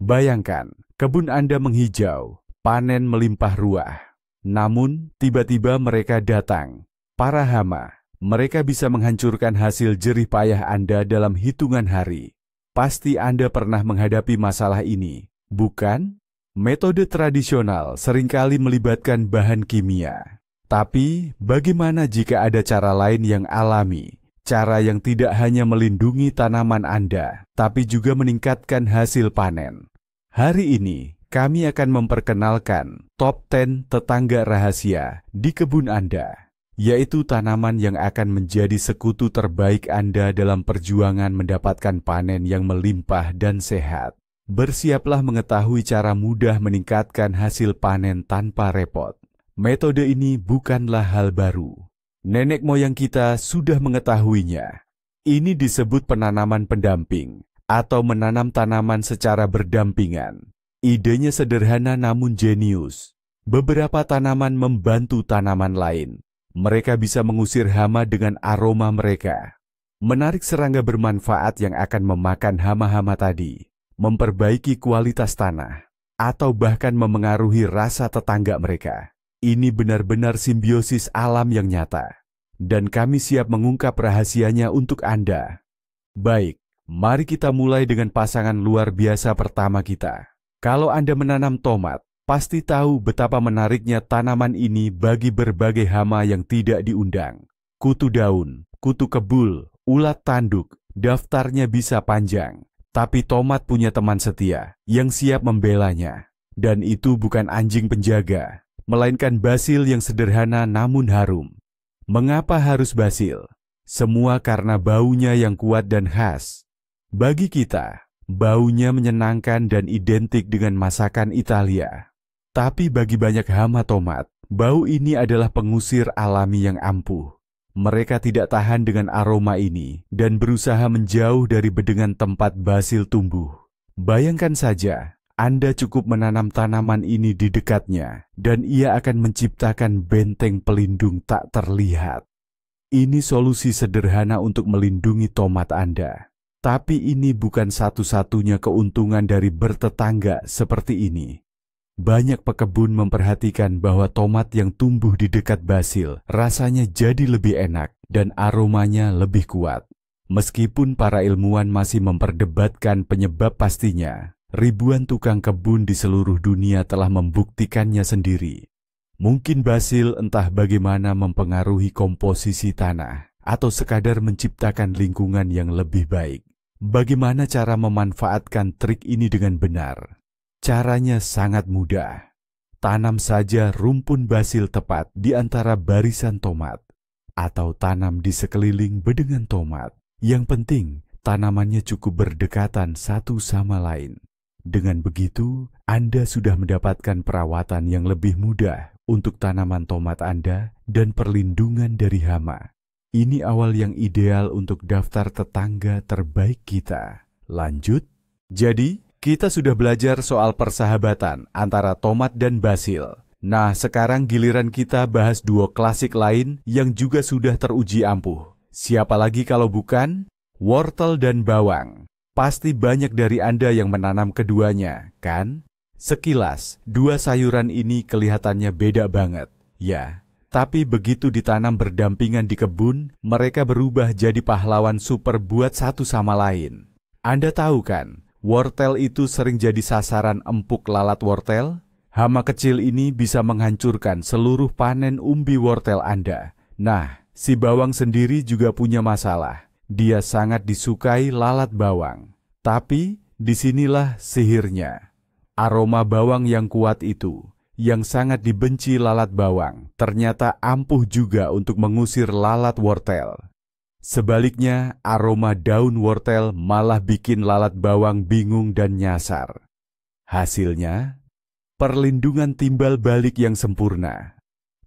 Bayangkan, kebun Anda menghijau, panen melimpah ruah. Namun, tiba-tiba mereka datang. Para hama, mereka bisa menghancurkan hasil jerih payah Anda dalam hitungan hari. Pasti Anda pernah menghadapi masalah ini, bukan? Metode tradisional seringkali melibatkan bahan kimia. Tapi, bagaimana jika ada cara lain yang alami? Cara yang tidak hanya melindungi tanaman Anda, tapi juga meningkatkan hasil panen. Hari ini, kami akan memperkenalkan top 10 tetangga rahasia di kebun Anda, yaitu tanaman yang akan menjadi sekutu terbaik Anda dalam perjuangan mendapatkan panen yang melimpah dan sehat. Bersiaplah mengetahui cara mudah meningkatkan hasil panen tanpa repot. Metode ini bukanlah hal baru. Nenek moyang kita sudah mengetahuinya. Ini disebut penanaman pendamping atau menanam tanaman secara berdampingan. Idenya sederhana namun jenius. Beberapa tanaman membantu tanaman lain. Mereka bisa mengusir hama dengan aroma mereka. Menarik serangga bermanfaat yang akan memakan hama-hama tadi. Memperbaiki kualitas tanah, atau bahkan memengaruhi rasa tetangga mereka. Ini benar-benar simbiosis alam yang nyata. Dan kami siap mengungkap rahasianya untuk Anda. Baik, mari kita mulai dengan pasangan luar biasa pertama kita. Kalau Anda menanam tomat, pasti tahu betapa menariknya tanaman ini bagi berbagai hama yang tidak diundang. Kutu daun, kutu kebul, ulat tanduk, daftarnya bisa panjang. Tapi tomat punya teman setia yang siap membelanya. Dan itu bukan anjing penjaga, melainkan basil yang sederhana namun harum. Mengapa harus basil? Semua karena baunya yang kuat dan khas. Bagi kita, baunya menyenangkan dan identik dengan masakan Italia. Tapi bagi banyak hama tomat, bau ini adalah pengusir alami yang ampuh. Mereka tidak tahan dengan aroma ini dan berusaha menjauh dari bedengan tempat basil tumbuh. Bayangkan saja, Anda cukup menanam tanaman ini di dekatnya dan ia akan menciptakan benteng pelindung tak terlihat. Ini solusi sederhana untuk melindungi tomat Anda. Tapi ini bukan satu-satunya keuntungan dari bertetangga seperti ini. Banyak pekebun memperhatikan bahwa tomat yang tumbuh di dekat basil rasanya jadi lebih enak dan aromanya lebih kuat. Meskipun para ilmuwan masih memperdebatkan penyebab pastinya, ribuan tukang kebun di seluruh dunia telah membuktikannya sendiri. Mungkin basil entah bagaimana mempengaruhi komposisi tanah atau sekadar menciptakan lingkungan yang lebih baik. Bagaimana cara memanfaatkan trik ini dengan benar? Caranya sangat mudah. Tanam saja rumpun basil tepat di antara barisan tomat, atau tanam di sekeliling bedengan tomat. Yang penting, tanamannya cukup berdekatan satu sama lain. Dengan begitu, Anda sudah mendapatkan perawatan yang lebih mudah untuk tanaman tomat Anda dan perlindungan dari hama. Ini awal yang ideal untuk daftar tetangga terbaik kita. Lanjut. Jadi, kita sudah belajar soal persahabatan antara tomat dan basil. Nah, sekarang giliran kita bahas duo klasik lain yang juga sudah teruji ampuh. Siapa lagi kalau bukan wortel dan bawang? Pasti banyak dari Anda yang menanam keduanya, kan? Sekilas, dua sayuran ini kelihatannya beda banget. Ya, tapi begitu ditanam berdampingan di kebun, mereka berubah jadi pahlawan super buat satu sama lain. Anda tahu kan? Wortel itu sering jadi sasaran empuk lalat wortel. Hama kecil ini bisa menghancurkan seluruh panen umbi wortel Anda. Nah, si bawang sendiri juga punya masalah. Dia sangat disukai lalat bawang. Tapi, disinilah sihirnya. Aroma bawang yang kuat itu, yang sangat dibenci lalat bawang, ternyata ampuh juga untuk mengusir lalat wortel. Sebaliknya, aroma daun wortel malah bikin lalat bawang bingung dan nyasar. Hasilnya, perlindungan timbal balik yang sempurna.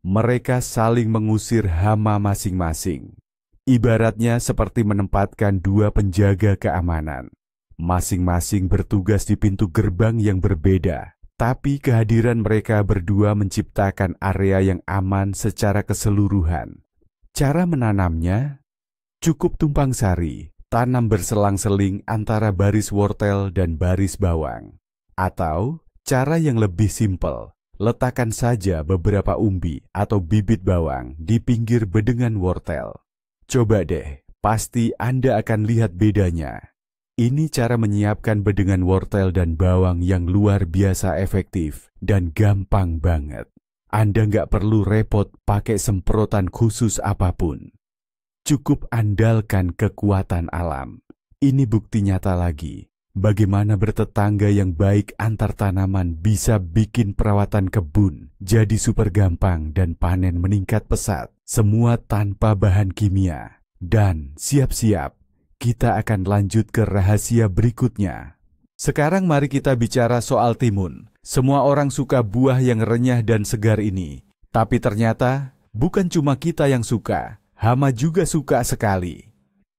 Mereka saling mengusir hama masing-masing. Ibaratnya seperti menempatkan dua penjaga keamanan. Masing-masing bertugas di pintu gerbang yang berbeda, tapi kehadiran mereka berdua menciptakan area yang aman secara keseluruhan. Cara menanamnya cukup tumpang sari, tanam berselang-seling antara baris wortel dan baris bawang. Atau cara yang lebih simpel, letakkan saja beberapa umbi atau bibit bawang di pinggir bedengan wortel. Coba deh, pasti Anda akan lihat bedanya. Ini cara menyiapkan bedengan wortel dan bawang yang luar biasa efektif dan gampang banget. Anda nggak perlu repot pakai semprotan khusus apapun. Cukup andalkan kekuatan alam. Ini bukti nyata lagi, bagaimana bertetangga yang baik antar tanaman bisa bikin perawatan kebun jadi super gampang dan panen meningkat pesat. Semua tanpa bahan kimia. Dan siap-siap, kita akan lanjut ke rahasia berikutnya. Sekarang mari kita bicara soal timun. Semua orang suka buah yang renyah dan segar ini. Tapi ternyata bukan cuma kita yang suka, hama juga suka sekali.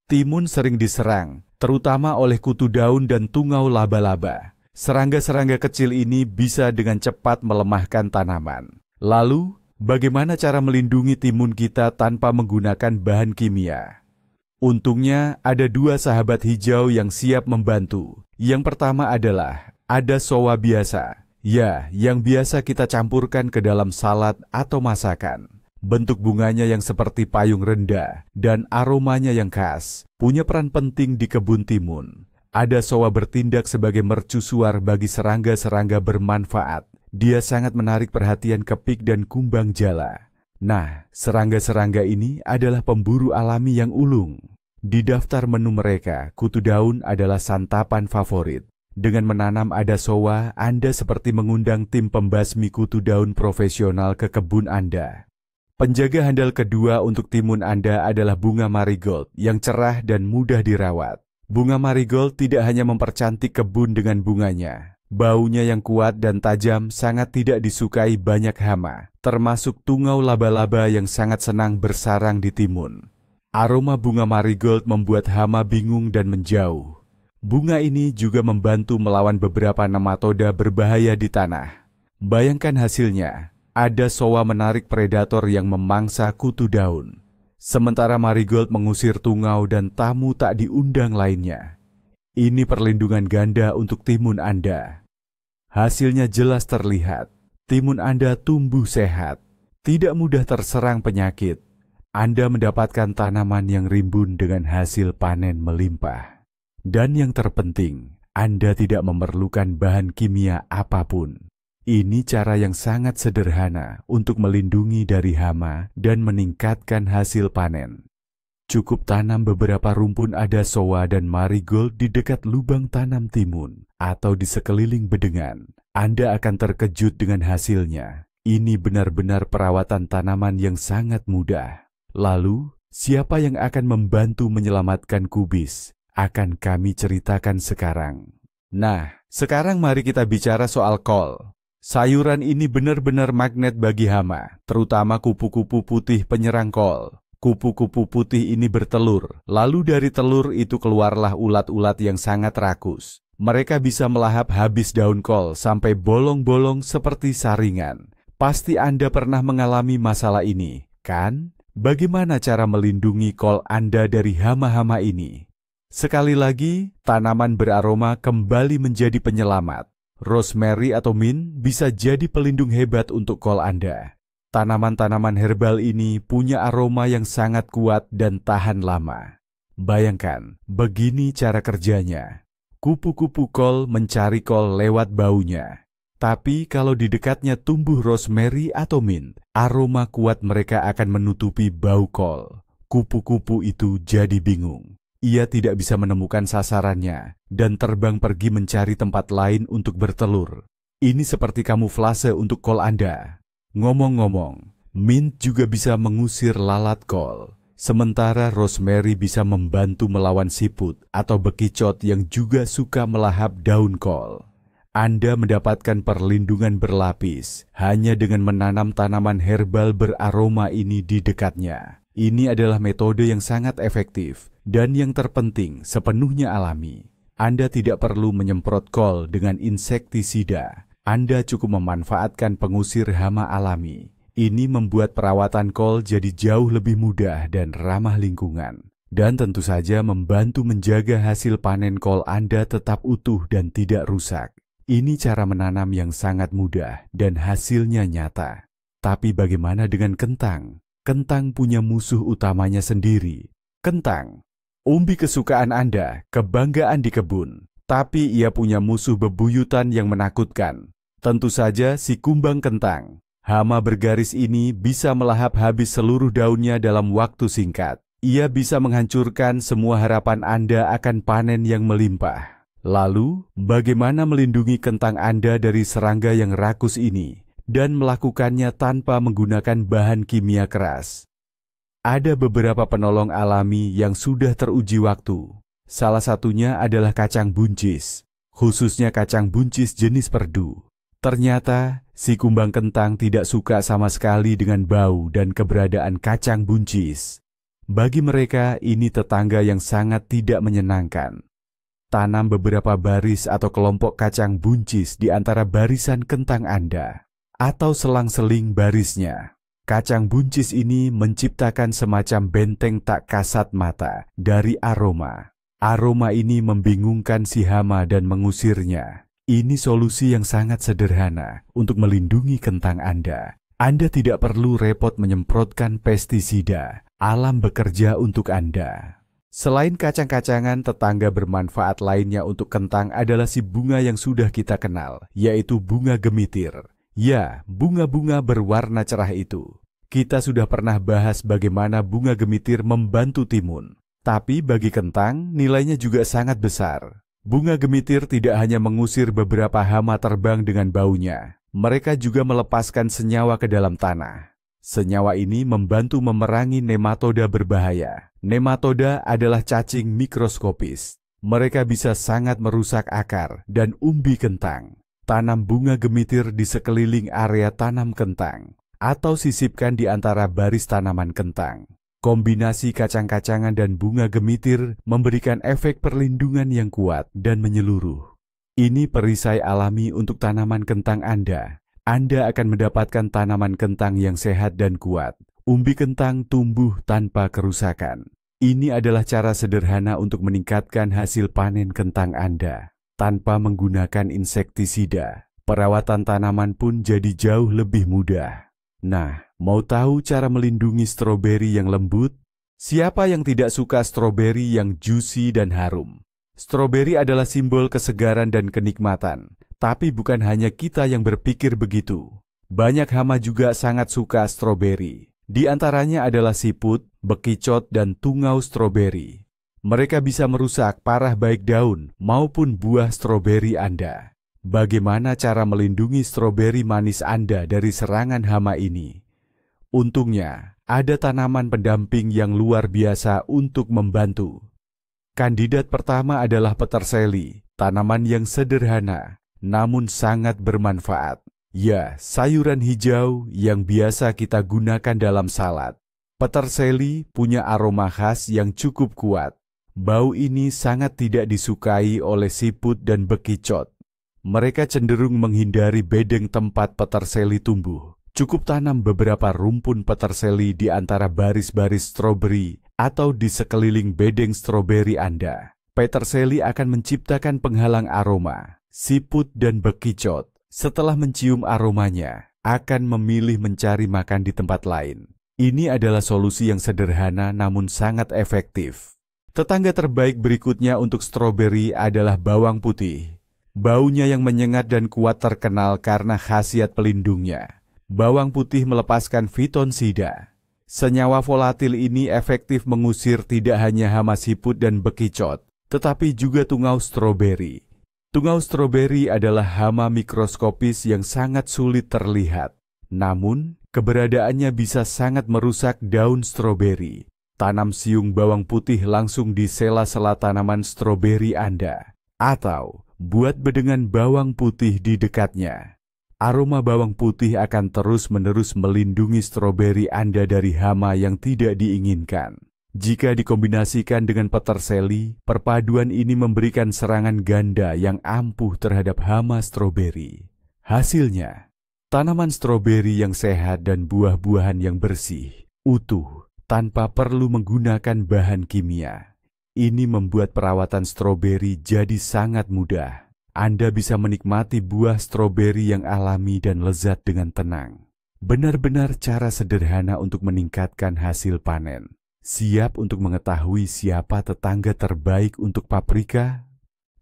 Timun sering diserang, terutama oleh kutu daun dan tungau laba-laba. Serangga-serangga kecil ini bisa dengan cepat melemahkan tanaman. Lalu, bagaimana cara melindungi timun kita tanpa menggunakan bahan kimia? Untungnya ada dua sahabat hijau yang siap membantu. Yang pertama adalah ada sowa biasa. Ya, yang biasa kita campurkan ke dalam salad atau masakan. Bentuk bunganya yang seperti payung rendah dan aromanya yang khas punya peran penting di kebun timun. Ada sowa bertindak sebagai mercusuar bagi serangga-serangga bermanfaat. Dia sangat menarik perhatian kepik dan kumbang jala. Nah, serangga-serangga ini adalah pemburu alami yang ulung. Di daftar menu mereka, kutu daun adalah santapan favorit. Dengan menanam ada sowa, Anda seperti mengundang tim pembasmi kutu daun profesional ke kebun Anda. Penjaga handal kedua untuk timun Anda adalah bunga marigold yang cerah dan mudah dirawat. Bunga marigold tidak hanya mempercantik kebun dengan bunganya. Baunya yang kuat dan tajam sangat tidak disukai banyak hama, termasuk tungau laba-laba yang sangat senang bersarang di timun. Aroma bunga marigold membuat hama bingung dan menjauh. Bunga ini juga membantu melawan beberapa nematoda berbahaya di tanah. Bayangkan hasilnya, ada sowa menarik predator yang memangsa kutu daun. Sementara marigold mengusir tungau dan tamu tak diundang lainnya. Ini perlindungan ganda untuk timun Anda. Hasilnya jelas terlihat, timun Anda tumbuh sehat, tidak mudah terserang penyakit. Anda mendapatkan tanaman yang rimbun dengan hasil panen melimpah. Dan yang terpenting, Anda tidak memerlukan bahan kimia apapun. Ini cara yang sangat sederhana untuk melindungi dari hama dan meningkatkan hasil panen. Cukup tanam beberapa rumpun ada sowa dan marigold di dekat lubang tanam timun atau di sekeliling bedengan. Anda akan terkejut dengan hasilnya. Ini benar-benar perawatan tanaman yang sangat mudah. Lalu, siapa yang akan membantu menyelamatkan kubis? Akan kami ceritakan sekarang. Nah, sekarang mari kita bicara soal kol. Sayuran ini benar-benar magnet bagi hama, terutama kupu-kupu putih penyerang kol. Kupu-kupu putih ini bertelur, lalu dari telur itu keluarlah ulat-ulat yang sangat rakus. Mereka bisa melahap habis daun kol sampai bolong-bolong seperti saringan. Pasti Anda pernah mengalami masalah ini, kan? Bagaimana cara melindungi kol Anda dari hama-hama ini? Sekali lagi, tanaman beraroma kembali menjadi penyelamat. Rosemary atau mint bisa jadi pelindung hebat untuk kol Anda. Tanaman-tanaman herbal ini punya aroma yang sangat kuat dan tahan lama. Bayangkan, begini cara kerjanya. Kupu-kupu kol mencari kol lewat baunya. Tapi kalau di dekatnya tumbuh rosemary atau mint, aroma kuat mereka akan menutupi bau kol. Kupu-kupu itu jadi bingung. Ia tidak bisa menemukan sasarannya dan terbang pergi mencari tempat lain untuk bertelur. Ini seperti kamuflase untuk kol Anda. Ngomong-ngomong, mint juga bisa mengusir lalat kol. Sementara rosemary bisa membantu melawan siput atau bekicot yang juga suka melahap daun kol. Anda mendapatkan perlindungan berlapis hanya dengan menanam tanaman herbal beraroma ini di dekatnya. Ini adalah metode yang sangat efektif dan yang terpenting sepenuhnya alami. Anda tidak perlu menyemprot kol dengan insektisida. Anda cukup memanfaatkan pengusir hama alami. Ini membuat perawatan kol jadi jauh lebih mudah dan ramah lingkungan. Dan tentu saja membantu menjaga hasil panen kol Anda tetap utuh dan tidak rusak. Ini cara menanam yang sangat mudah dan hasilnya nyata. Tapi bagaimana dengan kentang? Kentang punya musuh utamanya sendiri. Kentang, umbi kesukaan Anda, kebanggaan di kebun. Tapi ia punya musuh bebuyutan yang menakutkan. Tentu saja si kumbang kentang. Hama bergaris ini bisa melahap habis seluruh daunnya dalam waktu singkat. Ia bisa menghancurkan semua harapan Anda akan panen yang melimpah. Lalu, bagaimana melindungi kentang Anda dari serangga yang rakus ini dan melakukannya tanpa menggunakan bahan kimia keras? Ada beberapa penolong alami yang sudah teruji waktu. Salah satunya adalah kacang buncis, khususnya kacang buncis jenis perdu. Ternyata, si kumbang kentang tidak suka sama sekali dengan bau dan keberadaan kacang buncis. Bagi mereka, ini tetangga yang sangat tidak menyenangkan. Tanam beberapa baris atau kelompok kacang buncis di antara barisan kentang Anda, atau selang-seling barisnya. Kacang buncis ini menciptakan semacam benteng tak kasat mata dari aroma. Aroma ini membingungkan si hama dan mengusirnya. Ini solusi yang sangat sederhana untuk melindungi kentang Anda. Anda tidak perlu repot menyemprotkan pestisida. Alam bekerja untuk Anda. Selain kacang-kacangan, tetangga bermanfaat lainnya untuk kentang adalah si bunga yang sudah kita kenal, yaitu bunga gemitir. Ya, bunga-bunga berwarna cerah itu. Kita sudah pernah bahas bagaimana bunga gemitir membantu timun. Tapi bagi kentang, nilainya juga sangat besar. Bunga gemitir tidak hanya mengusir beberapa hama terbang dengan baunya, mereka juga melepaskan senyawa ke dalam tanah. Senyawa ini membantu memerangi nematoda berbahaya. Nematoda adalah cacing mikroskopis. Mereka bisa sangat merusak akar dan umbi kentang. Tanam bunga gemitir di sekeliling area tanam kentang, atau sisipkan di antara baris tanaman kentang. Kombinasi kacang-kacangan dan bunga gemitir memberikan efek perlindungan yang kuat dan menyeluruh. Ini perisai alami untuk tanaman kentang Anda. Anda akan mendapatkan tanaman kentang yang sehat dan kuat. Umbi kentang tumbuh tanpa kerusakan. Ini adalah cara sederhana untuk meningkatkan hasil panen kentang Anda. Tanpa menggunakan insektisida, perawatan tanaman pun jadi jauh lebih mudah. Nah, mau tahu cara melindungi stroberi yang lembut? Siapa yang tidak suka stroberi yang juicy dan harum? Stroberi adalah simbol kesegaran dan kenikmatan. Tapi bukan hanya kita yang berpikir begitu. Banyak hama juga sangat suka stroberi. Di antaranya adalah siput, bekicot, dan tungau stroberi. Mereka bisa merusak parah baik daun maupun buah stroberi Anda. Bagaimana cara melindungi stroberi manis Anda dari serangan hama ini? Untungnya, ada tanaman pendamping yang luar biasa untuk membantu. Kandidat pertama adalah peterseli, tanaman yang sederhana, namun sangat bermanfaat. Ya, sayuran hijau yang biasa kita gunakan dalam salad. Peterseli punya aroma khas yang cukup kuat. Bau ini sangat tidak disukai oleh siput dan bekicot. Mereka cenderung menghindari bedeng tempat peterseli tumbuh. Cukup tanam beberapa rumpun peterseli di antara baris-baris stroberi atau di sekeliling bedeng stroberi Anda. Peterseli akan menciptakan penghalang aroma. Siput dan bekicot, setelah mencium aromanya, akan memilih mencari makan di tempat lain. Ini adalah solusi yang sederhana namun sangat efektif. Tetangga terbaik berikutnya untuk stroberi adalah bawang putih. Baunya yang menyengat dan kuat terkenal karena khasiat pelindungnya. Bawang putih melepaskan fitonsida. Senyawa volatil ini efektif mengusir tidak hanya hama siput dan bekicot, tetapi juga tungau stroberi. Tungau stroberi adalah hama mikroskopis yang sangat sulit terlihat. Namun, keberadaannya bisa sangat merusak daun stroberi. Tanam siung bawang putih langsung di sela-sela tanaman stroberi Anda. Atau buat bedengan bawang putih di dekatnya. Aroma bawang putih akan terus-menerus melindungi stroberi Anda dari hama yang tidak diinginkan. Jika dikombinasikan dengan peterseli, perpaduan ini memberikan serangan ganda yang ampuh terhadap hama stroberi. Hasilnya, tanaman stroberi yang sehat dan buah-buahan yang bersih, utuh, tanpa perlu menggunakan bahan kimia. Ini membuat perawatan stroberi jadi sangat mudah. Anda bisa menikmati buah stroberi yang alami dan lezat dengan tenang. Benar-benar cara sederhana untuk meningkatkan hasil panen. Siap untuk mengetahui siapa tetangga terbaik untuk paprika?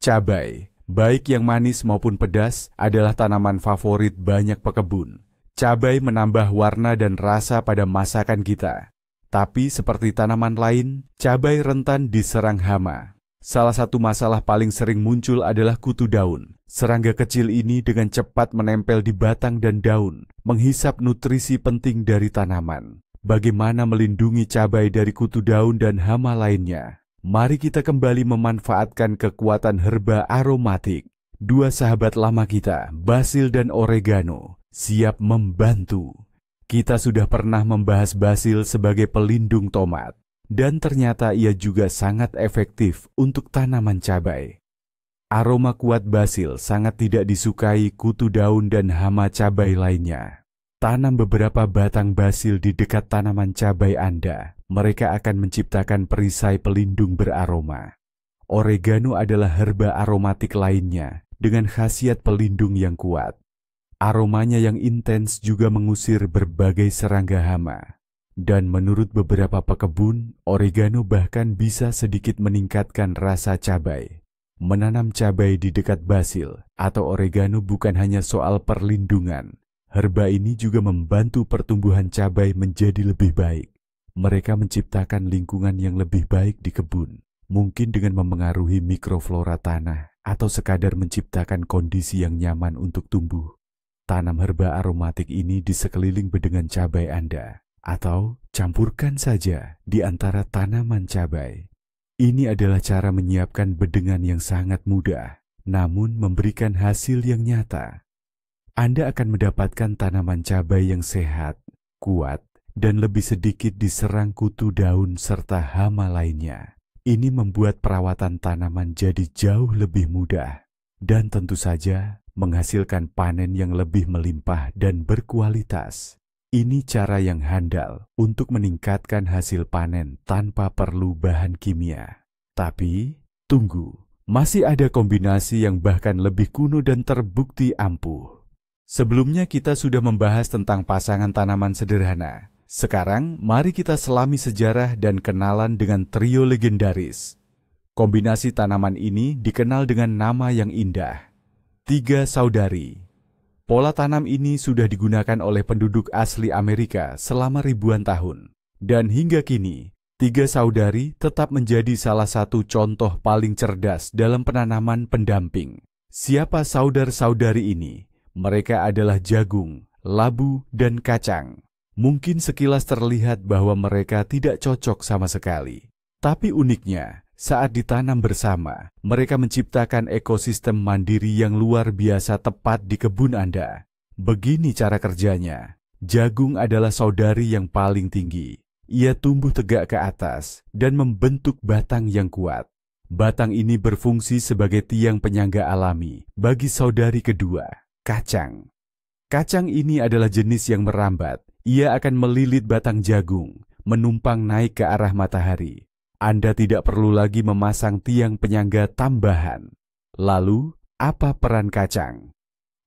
Cabai, baik yang manis maupun pedas, adalah tanaman favorit banyak pekebun. Cabai menambah warna dan rasa pada masakan kita. Tapi seperti tanaman lain, cabai rentan diserang hama. Salah satu masalah paling sering muncul adalah kutu daun. Serangga kecil ini dengan cepat menempel di batang dan daun, menghisap nutrisi penting dari tanaman. Bagaimana melindungi cabai dari kutu daun dan hama lainnya? Mari kita kembali memanfaatkan kekuatan herba aromatik. Dua sahabat lama kita, basil dan oregano, siap membantu. Kita sudah pernah membahas basil sebagai pelindung tomat. Dan ternyata ia juga sangat efektif untuk tanaman cabai. Aroma kuat basil sangat tidak disukai kutu daun dan hama cabai lainnya. Tanam beberapa batang basil di dekat tanaman cabai Anda. Mereka akan menciptakan perisai pelindung beraroma. Oregano adalah herba aromatik lainnya dengan khasiat pelindung yang kuat. Aromanya yang intens juga mengusir berbagai serangga hama. Dan menurut beberapa pekebun, oregano bahkan bisa sedikit meningkatkan rasa cabai. Menanam cabai di dekat basil atau oregano bukan hanya soal perlindungan. Herba ini juga membantu pertumbuhan cabai menjadi lebih baik. Mereka menciptakan lingkungan yang lebih baik di kebun, mungkin dengan memengaruhi mikroflora tanah atau sekadar menciptakan kondisi yang nyaman untuk tumbuh. Tanam herba aromatik ini di sekeliling bedengan cabai Anda. Atau campurkan saja di antara tanaman cabai. Ini adalah cara menyiapkan bedengan yang sangat mudah, namun memberikan hasil yang nyata. Anda akan mendapatkan tanaman cabai yang sehat, kuat, dan lebih sedikit diserang kutu daun serta hama lainnya. Ini membuat perawatan tanaman jadi jauh lebih mudah, dan tentu saja menghasilkan panen yang lebih melimpah dan berkualitas. Ini cara yang handal untuk meningkatkan hasil panen tanpa perlu bahan kimia. Tapi, tunggu, masih ada kombinasi yang bahkan lebih kuno dan terbukti ampuh. Sebelumnya kita sudah membahas tentang pasangan tanaman sederhana. Sekarang, mari kita selami sejarah dan kenalan dengan trio legendaris. Kombinasi tanaman ini dikenal dengan nama yang indah, 3 saudari. Pola tanam ini sudah digunakan oleh penduduk asli Amerika selama ribuan tahun. Dan hingga kini, 3 saudari tetap menjadi salah satu contoh paling cerdas dalam penanaman pendamping. Siapa saudar-saudari ini? Mereka adalah jagung, labu, dan kacang. Mungkin sekilas terlihat bahwa mereka tidak cocok sama sekali. Tapi uniknya, saat ditanam bersama, mereka menciptakan ekosistem mandiri yang luar biasa tepat di kebun Anda. Begini cara kerjanya. Jagung adalah saudari yang paling tinggi. Ia tumbuh tegak ke atas dan membentuk batang yang kuat. Batang ini berfungsi sebagai tiang penyangga alami bagi saudari kedua, kacang. Kacang ini adalah jenis yang merambat. Ia akan melilit batang jagung, menumpang naik ke arah matahari. Anda tidak perlu lagi memasang tiang penyangga tambahan. Lalu, apa peran kacang?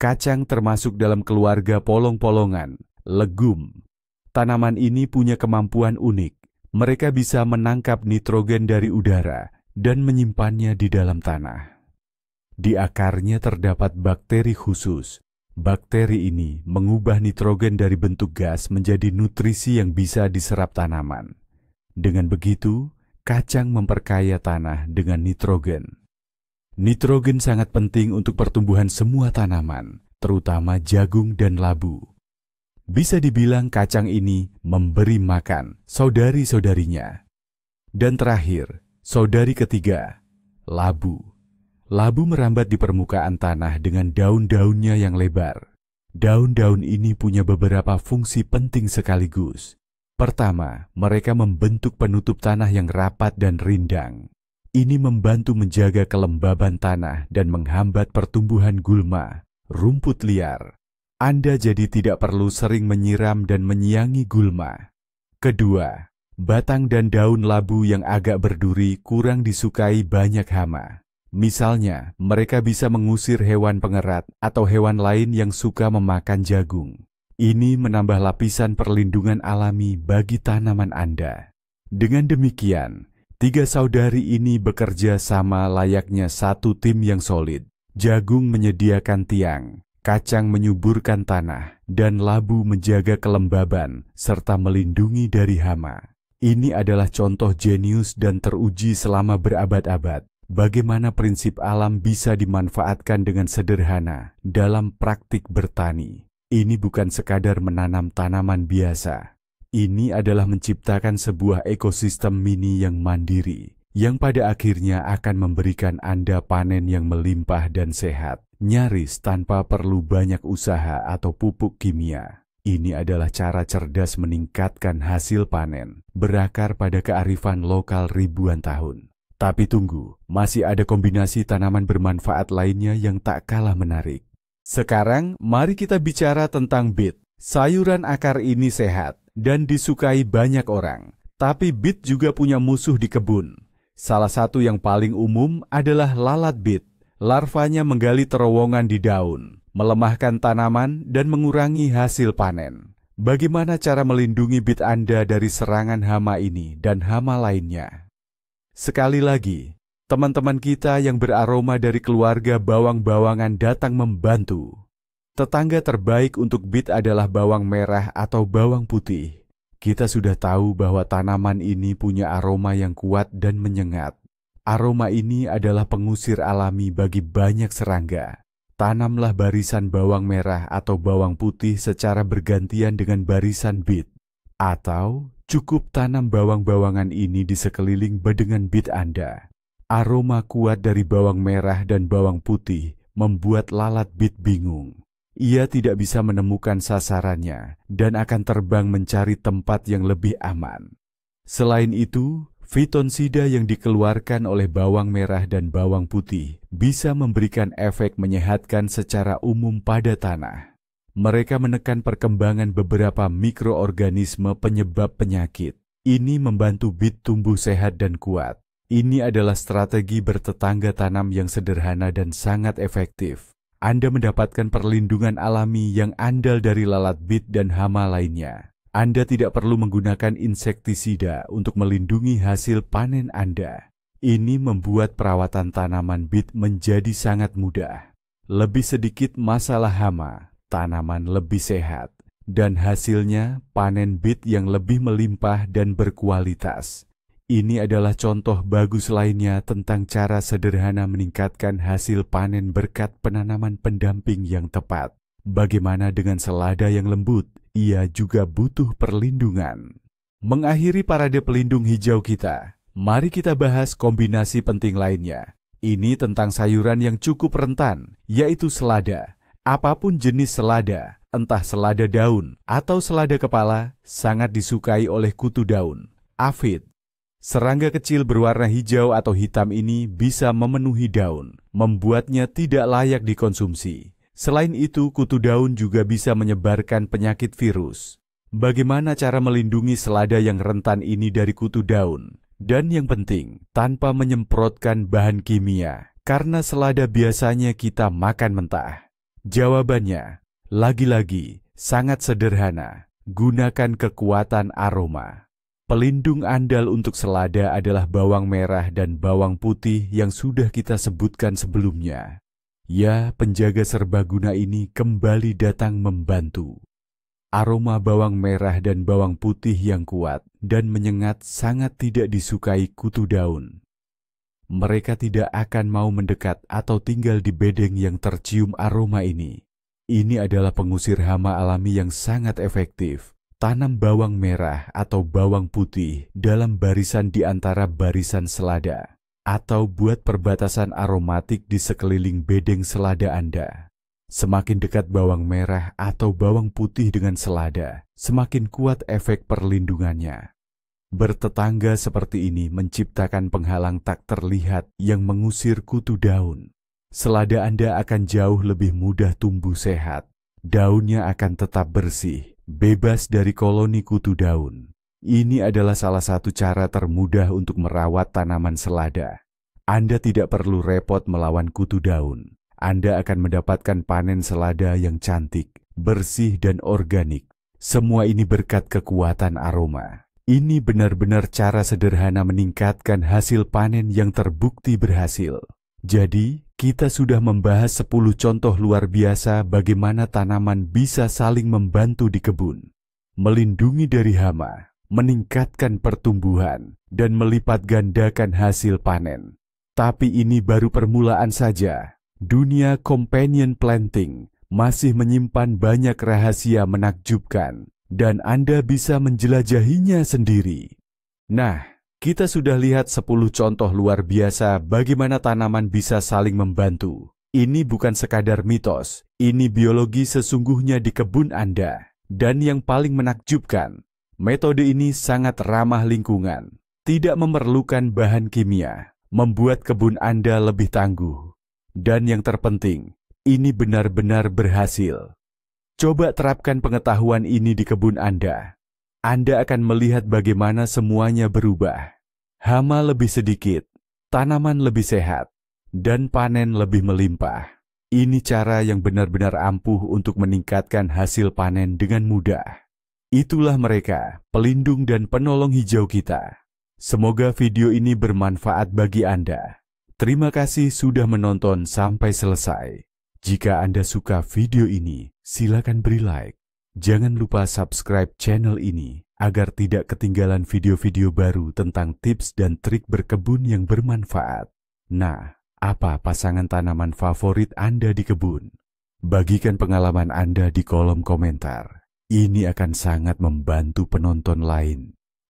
Kacang termasuk dalam keluarga polong-polongan, legum. Tanaman ini punya kemampuan unik. Mereka bisa menangkap nitrogen dari udara dan menyimpannya di dalam tanah. Di akarnya terdapat bakteri khusus. Bakteri ini mengubah nitrogen dari bentuk gas menjadi nutrisi yang bisa diserap tanaman. Dengan begitu, kacang memperkaya tanah dengan nitrogen. Nitrogen sangat penting untuk pertumbuhan semua tanaman, terutama jagung dan labu. Bisa dibilang kacang ini memberi makan saudari-saudarinya. Dan terakhir, saudari ketiga, labu. Labu merambat di permukaan tanah dengan daun-daunnya yang lebar. Daun-daun ini punya beberapa fungsi penting sekaligus. Pertama, mereka membentuk penutup tanah yang rapat dan rindang. Ini membantu menjaga kelembaban tanah dan menghambat pertumbuhan gulma, rumput liar. Anda jadi tidak perlu sering menyiram dan menyiangi gulma. Kedua, batang dan daun labu yang agak berduri kurang disukai banyak hama. Misalnya, mereka bisa mengusir hewan pengerat atau hewan lain yang suka memakan jagung. Ini menambah lapisan perlindungan alami bagi tanaman Anda. Dengan demikian, 3 saudari ini bekerja sama layaknya satu tim yang solid. Jagung menyediakan tiang, kacang menyuburkan tanah, dan labu menjaga kelembaban serta melindungi dari hama. Ini adalah contoh jenius dan teruji selama berabad-abad. Bagaimana prinsip alam bisa dimanfaatkan dengan sederhana dalam praktik bertani. Ini bukan sekadar menanam tanaman biasa. Ini adalah menciptakan sebuah ekosistem mini yang mandiri, yang pada akhirnya akan memberikan Anda panen yang melimpah dan sehat, nyaris tanpa perlu banyak usaha atau pupuk kimia. Ini adalah cara cerdas meningkatkan hasil panen, berakar pada kearifan lokal ribuan tahun. Tapi tunggu, masih ada kombinasi tanaman bermanfaat lainnya yang tak kalah menarik. Sekarang, mari kita bicara tentang beet. Sayuran akar ini sehat dan disukai banyak orang. Tapi beet juga punya musuh di kebun. Salah satu yang paling umum adalah lalat beet. Larvanya menggali terowongan di daun, melemahkan tanaman, dan mengurangi hasil panen. Bagaimana cara melindungi beet Anda dari serangan hama ini dan hama lainnya? Sekali lagi, teman-teman kita yang beraroma dari keluarga bawang-bawangan datang membantu. Tetangga terbaik untuk beet adalah bawang merah atau bawang putih. Kita sudah tahu bahwa tanaman ini punya aroma yang kuat dan menyengat. Aroma ini adalah pengusir alami bagi banyak serangga. Tanamlah barisan bawang merah atau bawang putih secara bergantian dengan barisan beet. Atau cukup tanam bawang-bawangan ini di sekeliling bedengan beet Anda. Aroma kuat dari bawang merah dan bawang putih membuat lalat beet bingung. Ia tidak bisa menemukan sasarannya dan akan terbang mencari tempat yang lebih aman. Selain itu, fitonsida yang dikeluarkan oleh bawang merah dan bawang putih bisa memberikan efek menyehatkan secara umum pada tanah. Mereka menekan perkembangan beberapa mikroorganisme penyebab penyakit. Ini membantu beet tumbuh sehat dan kuat. Ini adalah strategi bertetangga tanam yang sederhana dan sangat efektif. Anda mendapatkan perlindungan alami yang andal dari lalat beet dan hama lainnya. Anda tidak perlu menggunakan insektisida untuk melindungi hasil panen Anda. Ini membuat perawatan tanaman beet menjadi sangat mudah. Lebih sedikit masalah hama, tanaman lebih sehat, dan hasilnya panen beet yang lebih melimpah dan berkualitas. Ini adalah contoh bagus lainnya tentang cara sederhana meningkatkan hasil panen berkat penanaman pendamping yang tepat. Bagaimana dengan selada yang lembut? Ia juga butuh perlindungan. Mengakhiri parade pelindung hijau kita, mari kita bahas kombinasi penting lainnya. Ini tentang sayuran yang cukup rentan, yaitu selada. Apapun jenis selada, entah selada daun atau selada kepala, sangat disukai oleh kutu daun, aphid. Serangga kecil berwarna hijau atau hitam ini bisa memenuhi daun, membuatnya tidak layak dikonsumsi. Selain itu, kutu daun juga bisa menyebarkan penyakit virus. Bagaimana cara melindungi selada yang rentan ini dari kutu daun? Dan yang penting, tanpa menyemprotkan bahan kimia, karena selada biasanya kita makan mentah. Jawabannya, lagi-lagi, sangat sederhana. Gunakan kekuatan aroma. Pelindung andal untuk selada adalah bawang merah dan bawang putih yang sudah kita sebutkan sebelumnya. Ya, penjaga serbaguna ini kembali datang membantu. Aroma bawang merah dan bawang putih yang kuat dan menyengat sangat tidak disukai kutu daun. Mereka tidak akan mau mendekat atau tinggal di bedeng yang tercium aroma ini. Ini adalah pengusir hama alami yang sangat efektif. Tanam bawang merah atau bawang putih dalam barisan di antara barisan selada, atau buat perbatasan aromatik di sekeliling bedeng selada Anda. Semakin dekat bawang merah atau bawang putih dengan selada, semakin kuat efek perlindungannya. Bertetangga seperti ini menciptakan penghalang tak terlihat yang mengusir kutu daun. Selada Anda akan jauh lebih mudah tumbuh sehat. Daunnya akan tetap bersih, bebas dari koloni kutu daun. Ini adalah salah satu cara termudah untuk merawat tanaman selada. Anda tidak perlu repot melawan kutu daun. Anda akan mendapatkan panen selada yang cantik, bersih dan organik. Semua ini berkat kekuatan aroma. Ini benar-benar cara sederhana meningkatkan hasil panen yang terbukti berhasil. Jadi, kita sudah membahas 10 contoh luar biasa bagaimana tanaman bisa saling membantu di kebun. Melindungi dari hama, meningkatkan pertumbuhan, dan melipat gandakan hasil panen. Tapi ini baru permulaan saja. Dunia companion planting masih menyimpan banyak rahasia menakjubkan, dan Anda bisa menjelajahinya sendiri. Nah, kita sudah lihat 10 contoh luar biasa bagaimana tanaman bisa saling membantu. Ini bukan sekadar mitos, ini biologi sesungguhnya di kebun Anda. Dan yang paling menakjubkan, metode ini sangat ramah lingkungan, tidak memerlukan bahan kimia, membuat kebun Anda lebih tangguh. Dan yang terpenting, ini benar-benar berhasil. Coba terapkan pengetahuan ini di kebun Anda. Anda akan melihat bagaimana semuanya berubah. Hama lebih sedikit, tanaman lebih sehat, dan panen lebih melimpah. Ini cara yang benar-benar ampuh untuk meningkatkan hasil panen dengan mudah. Itulah mereka, pelindung dan penolong hijau kita. Semoga video ini bermanfaat bagi Anda. Terima kasih sudah menonton sampai selesai. Jika Anda suka video ini, silakan beri like. Jangan lupa subscribe channel ini agar tidak ketinggalan video-video baru tentang tips dan trik berkebun yang bermanfaat. Nah, apa pasangan tanaman favorit Anda di kebun? Bagikan pengalaman Anda di kolom komentar. Ini akan sangat membantu penonton lain.